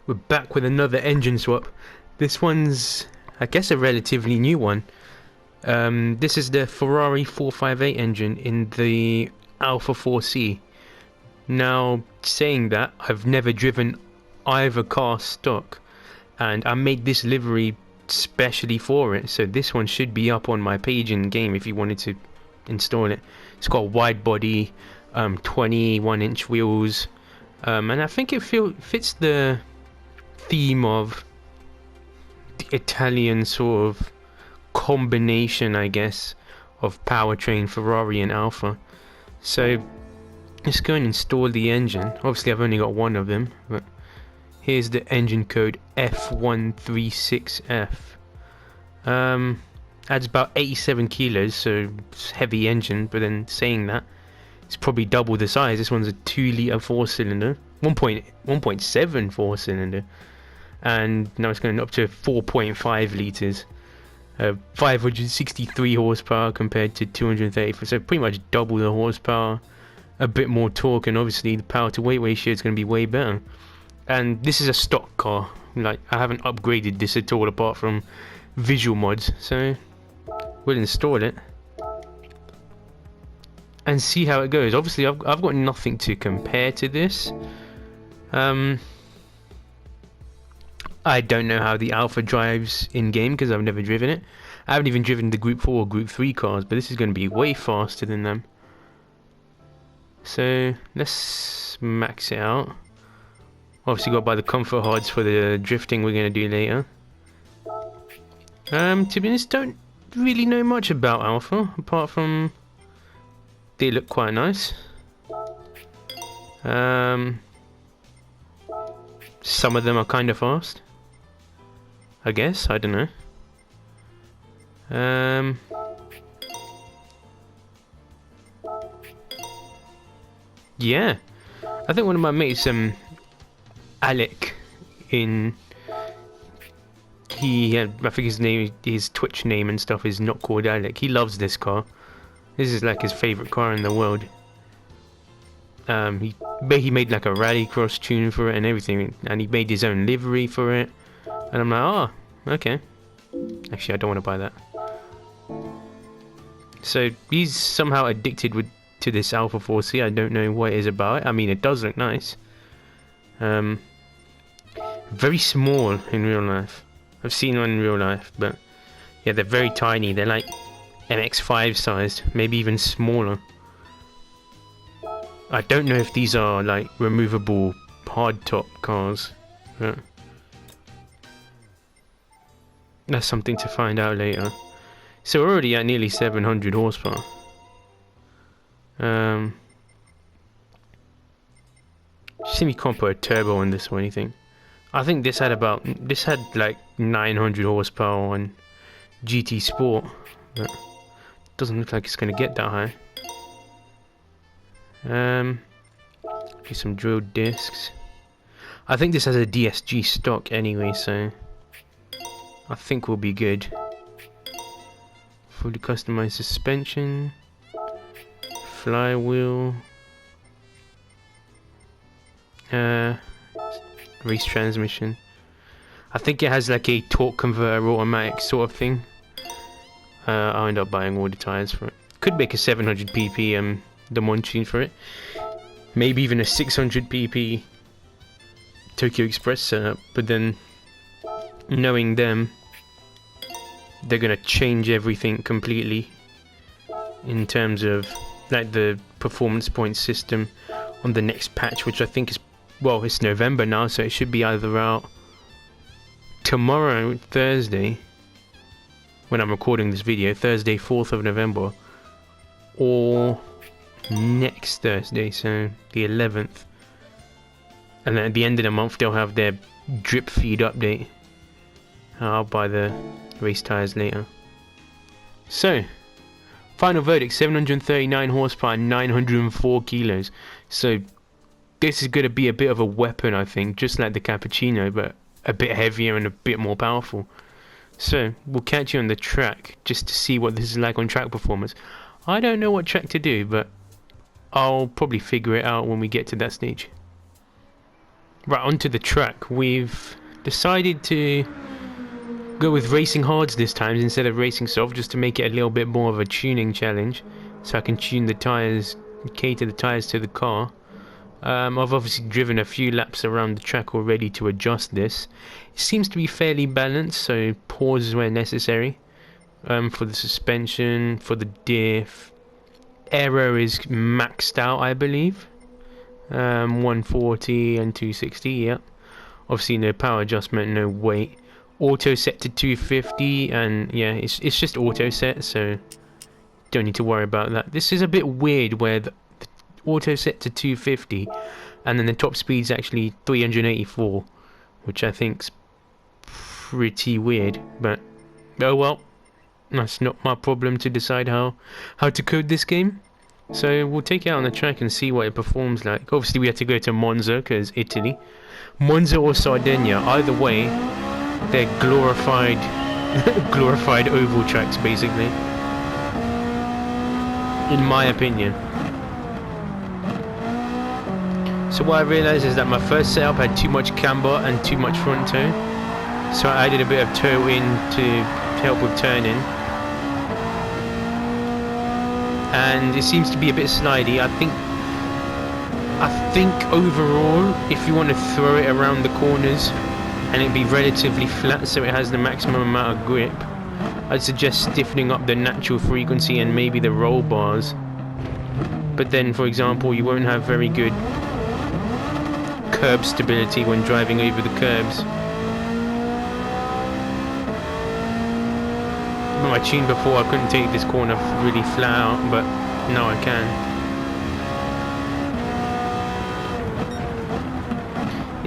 We're back with another engine swap. This one's, I guess, a relatively new one. This is the Ferrari 458 engine in the Alfa 4C. Now, saying that, I've never driven either car stock, and I made this livery specially for it, so this one should be up on my page in game if you wanted to install it. It's got a wide body, 21-inch wheels, and I think it fits the theme of the Italian sort of combination, I guess, of powertrain Ferrari and Alfa. So let's go and install the engine. Obviously I've only got one of them, but here's the engine code F136F. Adds about 87 kilos, so it's a heavy engine, but then saying that, it's probably double the size. This one's a 2-litre 4-cylinder, 1.7 4-cylinder, and now it's going up to 4.5 litres. 563 horsepower compared to 234, so pretty much double the horsepower, a bit more torque, and obviously the power to weight ratio is going to be way better. And this is a stock car, like I haven't upgraded this at all apart from visual mods, so we'll install it and see how it goes. Obviously I've got nothing to compare to this. I don't know how the Alfa drives in game because I've never driven it. I haven't even driven the Group 4 or Group 3 cars, but this is going to be way faster than them. So let's max it out. Obviously got to buy the comfort hards for the drifting we're going to do later. To be honest, don't really know much about Alfa apart from they look quite nice. Some of them are kind of fast, I guess. I don't know. Yeah, I think one of my mates, Alec, I think his name, his Twitch name and stuff is not called Alec. He loves this car. This is like his favorite car in the world. He made like a rallycross tune for it and everything, and he made his own livery for it. And I'm like, oh, okay. Actually, I don't want to buy that. So he's somehow addicted to this Alfa 4C. I don't know what it is about it. I mean, it does look nice. Very small in real life. I've seen one in real life, but yeah, they're very tiny. They're like MX-5 sized, maybe even smaller. I don't know if these are like removable hardtop cars, but that's something to find out later. So we're already at nearly 700 horsepower. See, we can't put a turbo on this or anything. I think this had like 900 horsepower on GT Sport, but doesn't look like it's gonna get that high. Do some drilled discs. I think this has a DSG stock anyway, so I think we'll be good. Fully customized suspension, flywheel, race transmission. I think it has like a torque converter automatic sort of thing. I'll end up buying all the tires for it. Could make a 700 pp the Monchine for it. Maybe even a 600 pp Tokyo Express setup, but then knowing them, they're gonna change everything completely in terms of like the performance point system on the next patch, which I think is, well, it's November now, so it should be either out tomorrow, Thursday, when I'm recording this video, Thursday 4th of November, or next Thursday, so the 11th. And then at the end of the month they'll have their drip feed update. I'll buy the race tires later. So final verdict, 739 horsepower, 904 kilos. So this is going to be a bit of a weapon, I think, just like the Cappuccino, but a bit heavier and a bit more powerful. So we'll catch you on the track just to see what this is like on track performance. I don't know what track to do, but I'll probably figure it out when we get to that stage. Right, onto the track. We've decided to go with racing hards this time instead of racing soft, just to make it a little bit more of a tuning challenge, so I can tune the tyres, cater the tyres to the car. I've obviously driven a few laps around the track already to adjust this. It seems to be fairly balanced, so pauses where necessary. For the suspension, for the diff, aero is maxed out, I believe. 140 and 260, yeah. Obviously no power adjustment, no weight. Auto set to 250, and yeah, it's just auto set, so don't need to worry about that. This is a bit weird where the auto set to 250 and then the top speed's actually 384, which I think's pretty weird, but oh well, that's not my problem to decide how to code this game. So we'll take it out on the track and see what it performs like. Obviously we have to go to Monza because Italy. Monza or Sardinia, either way they're glorified glorified oval tracks basically, in my opinion. So what I realised is that my first setup had too much camber and too much front toe, so I added a bit of toe in to help with turning, and it seems to be a bit slidey. I think overall, if you want to throw it around the corners and it be relatively flat so it has the maximum amount of grip, I'd suggest stiffening up the natural frequency and maybe the roll bars. But then, for example, you won't have very good curb stability when driving over the curbs. When I tuned before, I couldn't take this corner really flat out, but now I can.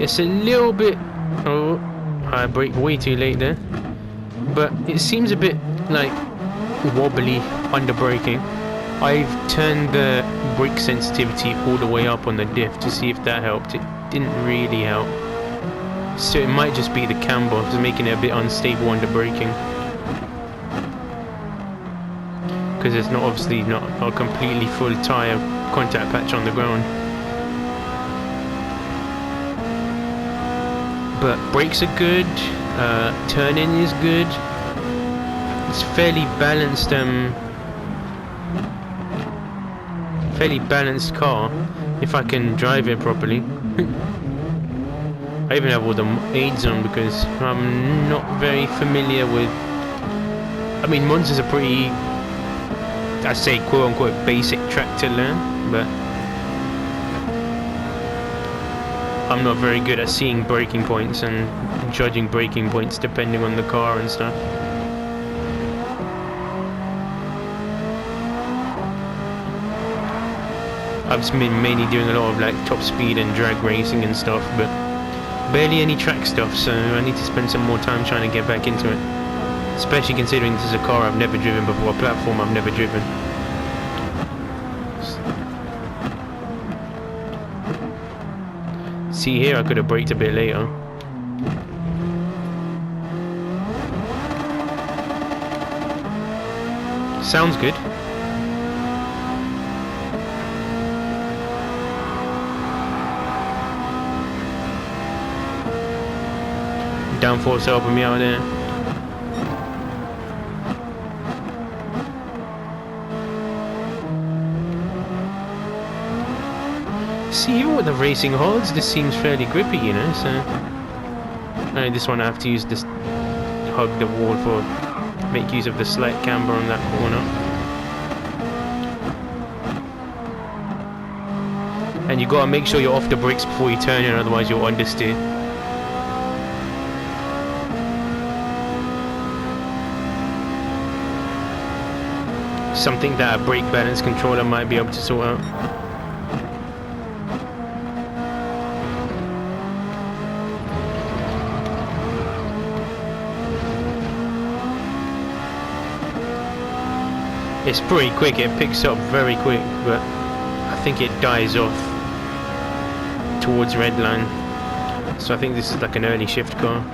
It's a little bit... oh, I braked way too late there. But it seems a bit like wobbly under braking. I've turned the brake sensitivity all the way up on the diff to see if that helped. It didn't really help. So it might just be the camber, it's making it a bit unstable under braking. Because it's not obviously not a completely full tyre contact patch on the ground. But brakes are good, turning is good. It's fairly balanced car if I can drive it properly. I even have all the aids on because I'm not very familiar with... I mean, Monza's a pretty, I say quote unquote basic track to learn, but I'm not very good at seeing braking points and judging braking points depending on the car and stuff. I've been mainly doing a lot of like top speed and drag racing and stuff, but barely any track stuff, so I need to spend some more time trying to get back into it. Especially considering this is a car I've never driven before, a platform I've never driven. See here, I could have braked a bit later. Sounds good. Downforce helping me out there. See, even with the racing hards, this seems fairly grippy, you know, so... this one I have to use this, hug the wall for, make use of the slight camber on that corner. And you gotta make sure you're off the brakes before you turn in, otherwise you'll understeer. Something that a brake balance controller might be able to sort out. It's pretty quick, it picks up very quick, but I think it dies off towards red line. So I think this is like an early shift car.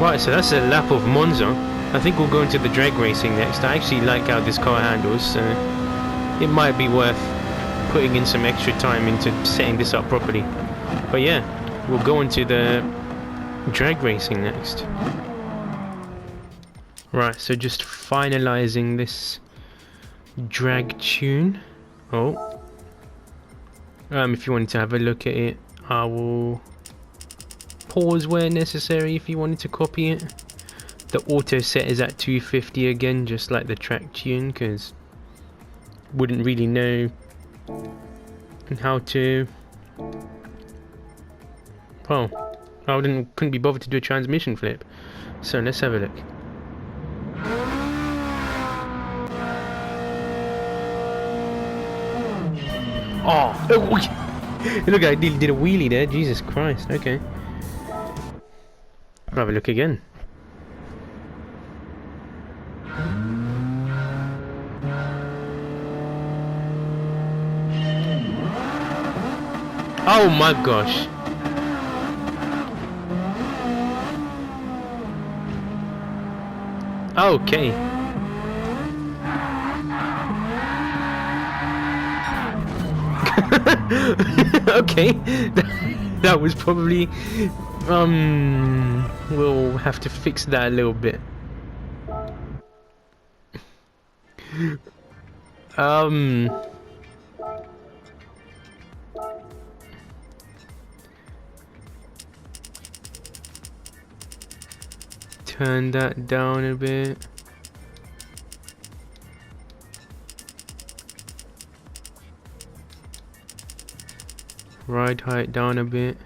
Right, so that's a lap of Monza. I think we'll go into the drag racing next. I actually like how this car handles, so it might be worth putting in some extra time into setting this up properly. But yeah, we'll go into the drag racing next. Right, so just finalizing this drag tune. Oh, if you wanted to have a look at it, I will pause where necessary if you wanted to copy it. The auto set is at 250 again, just like the track tune, because wouldn't really know how to. Well, couldn't be bothered to do a transmission flip. So let's have a look. Oh, look, I did a wheelie there. Jesus Christ. Okay. I'll have a look again. Oh my gosh. Okay. Okay. That was probably we'll have to fix that a little bit. Turn that down a bit. Ride height down a bit.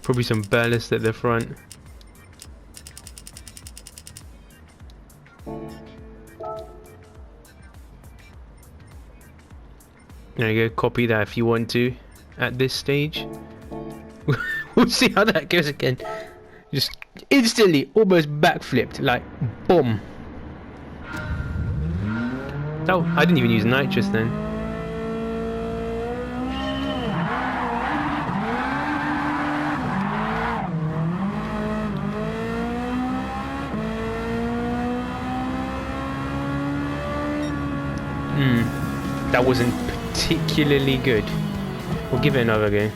Probably some ballast at the front. There you go, copy that if you want to at this stage. We'll see how that goes again. Just instantly, almost backflipped, like boom. Oh, I didn't even use nitrous then. That wasn't particularly good. We'll give it another go.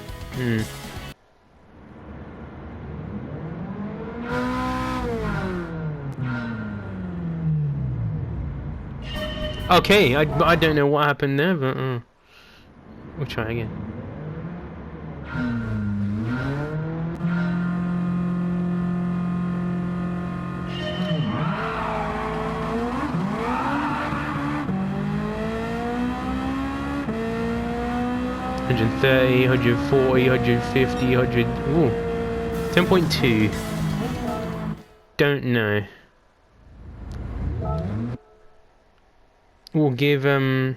Okay, I don't know what happened there, but we'll try again. $130, $140, $150, ooh, 10.2. Don't know. We'll give it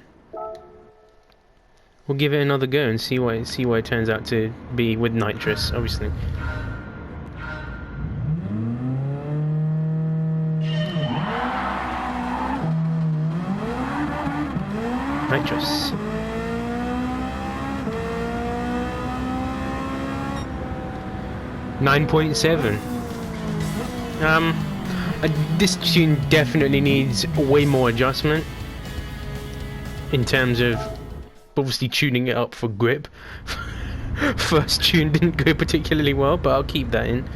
another go and see what it turns out to be with nitrous, obviously. Nitrous. $9.7. This tune definitely needs way more adjustment in terms of obviously tuning it up for grip. First tune didn't go particularly well, but I'll keep that in.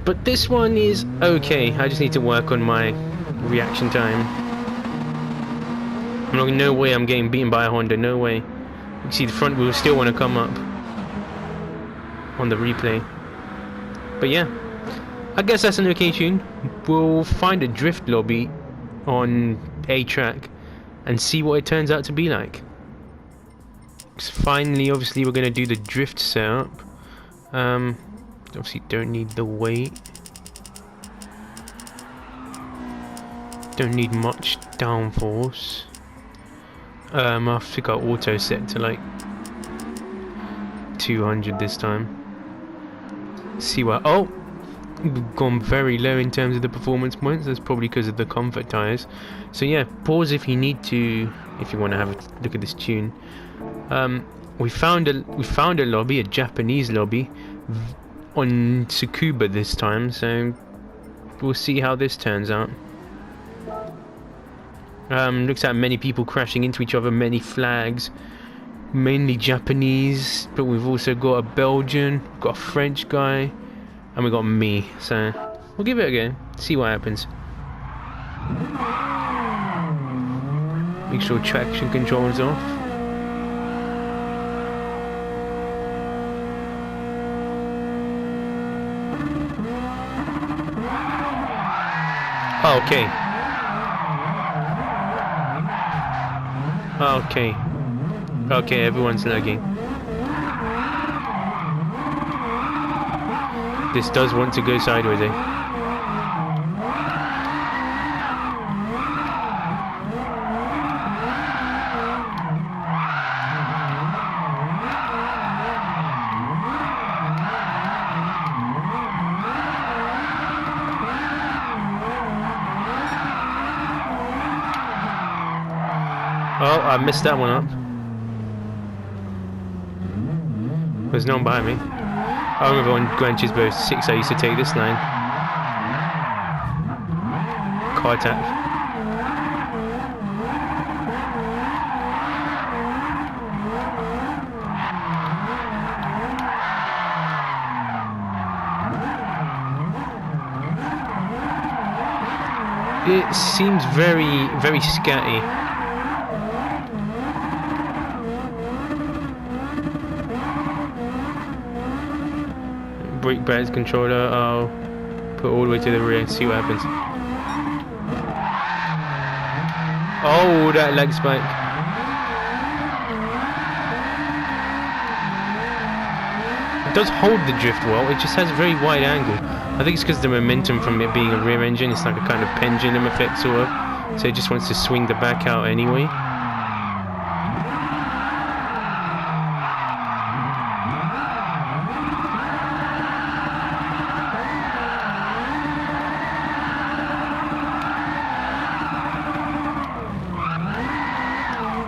But this one is okay. I just need to work on my reaction time. No way I'm getting beaten by a Honda. No way. You can see the front wheels still want to come up on the replay. But yeah, I guess that's an okay tune. We'll find a drift lobby on a track and see what it turns out to be like. Finally, obviously, we're going to do the drift setup. Obviously, don't need the weight. Don't need much downforce. I think our auto set to like 200 this time. See what? Oh, we've gone very low in terms of the performance points. That's probably because of the comfort tires. So yeah, pause if you need to, if you want to have a look at this tune. We found a lobby, a Japanese lobby. on Tsukuba this time, so we'll see how this turns out. Looks like many people crashing into each other, many flags, mainly Japanese, but we've also got a Belgian, got a French guy, and we got me, so we'll give it a go, see what happens. Make sure traction control is off. Okay. Okay. Okay, everyone's lagging. This does want to go sideways, eh? Oh, I messed that one up. There's no one behind me. I remember on Gran Turismo 6 I used to take this line. Car attack. It seems very, very scatty. Brake pads controller, I'll put all the way to the rear, see what happens. Oh, that leg spike. It does hold the drift well, it just has a very wide angle. I think it's because the momentum from it being a rear engine, it's like a kind of pendulum effect sort of. So it just wants to swing the back out anyway.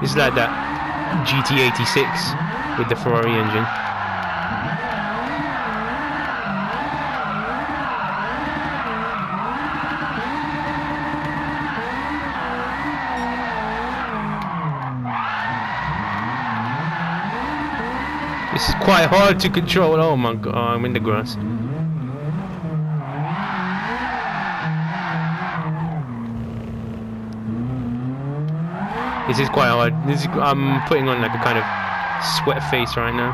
It's like that GT86 with the Ferrari engine. This is quite hard to control. Oh my god, I'm in the grass. This is quite hard. I'm putting on like a kind of sweat face right now.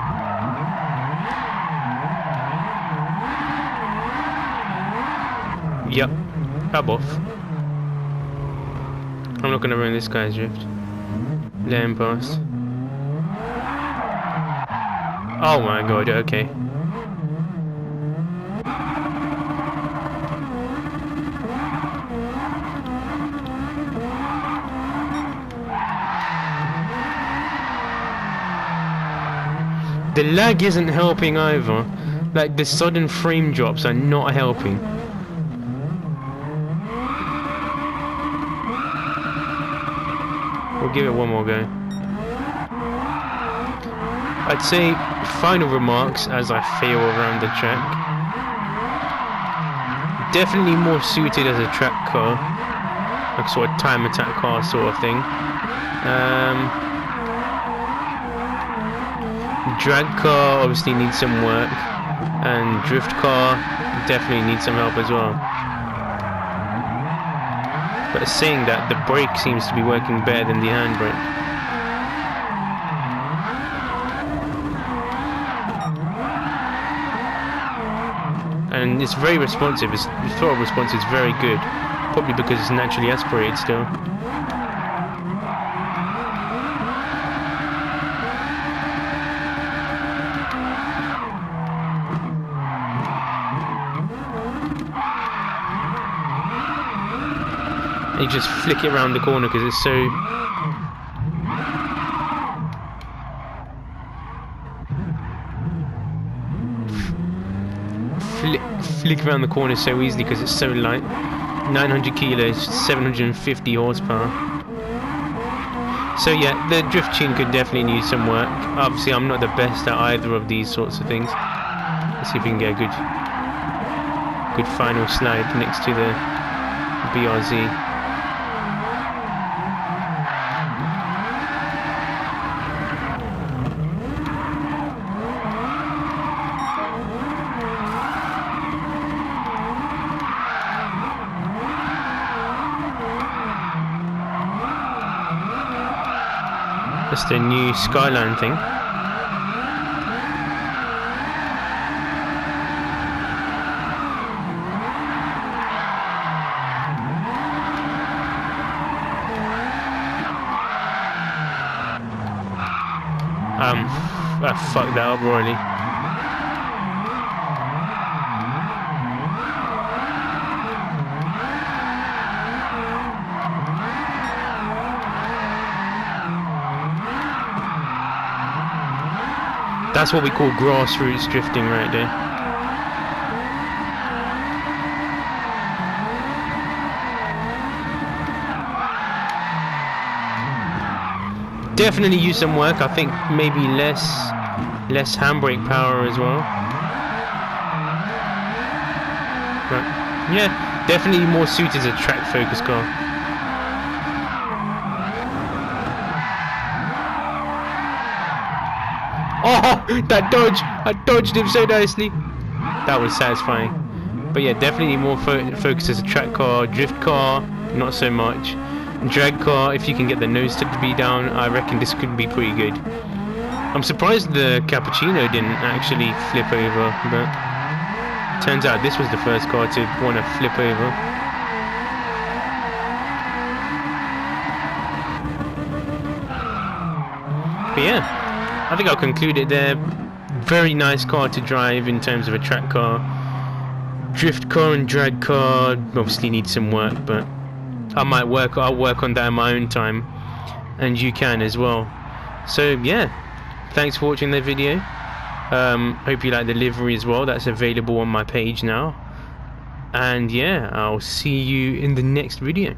Yep, cab off. I'm not gonna ruin this guy's drift. Let him pass. Oh my god, okay. The lag isn't helping either. Like, the sudden frame drops are not helping. We'll give it one more go. I'd say final remarks as I feel around the track. Definitely more suited as a track car. Like sort of time attack car sort of thing. Drag car obviously needs some work, and drift car definitely needs some help as well. But saying that, the brake seems to be working better than the handbrake. And it's very responsive, the throttle response is very good, probably because it's naturally aspirated still. You just flick it around the corner because it's so... Flick around the corner so easily because it's so light. 900 kilos, 750 horsepower. So yeah, the drift tune could definitely use some work. Obviously I'm not the best at either of these sorts of things. Let's see if we can get a good final slide next to the BRZ. That's the new Skyline thing. I fucked that up royally. That's what we call grassroots drifting right there. Definitely use some work. I think maybe less handbrake power as well. But yeah, definitely more suited as a track focus car. Oh, that dodge! I dodged him so nicely. That was satisfying. But yeah, definitely more focused as a track car. Drift car, not so much. Drag car, if you can get the nose tip to be down, I reckon this could be pretty good. I'm surprised the Cappuccino didn't actually flip over, but turns out this was the first car to want to flip over. But yeah, I think I'll conclude it there. Very nice car to drive in terms of a track car. Drift car and drag car obviously need some work, but I'll work on that in my own time, and you can as well. So yeah, thanks for watching the video. Hope you like the livery as well. That's available on my page now. And yeah, I'll see you in the next video.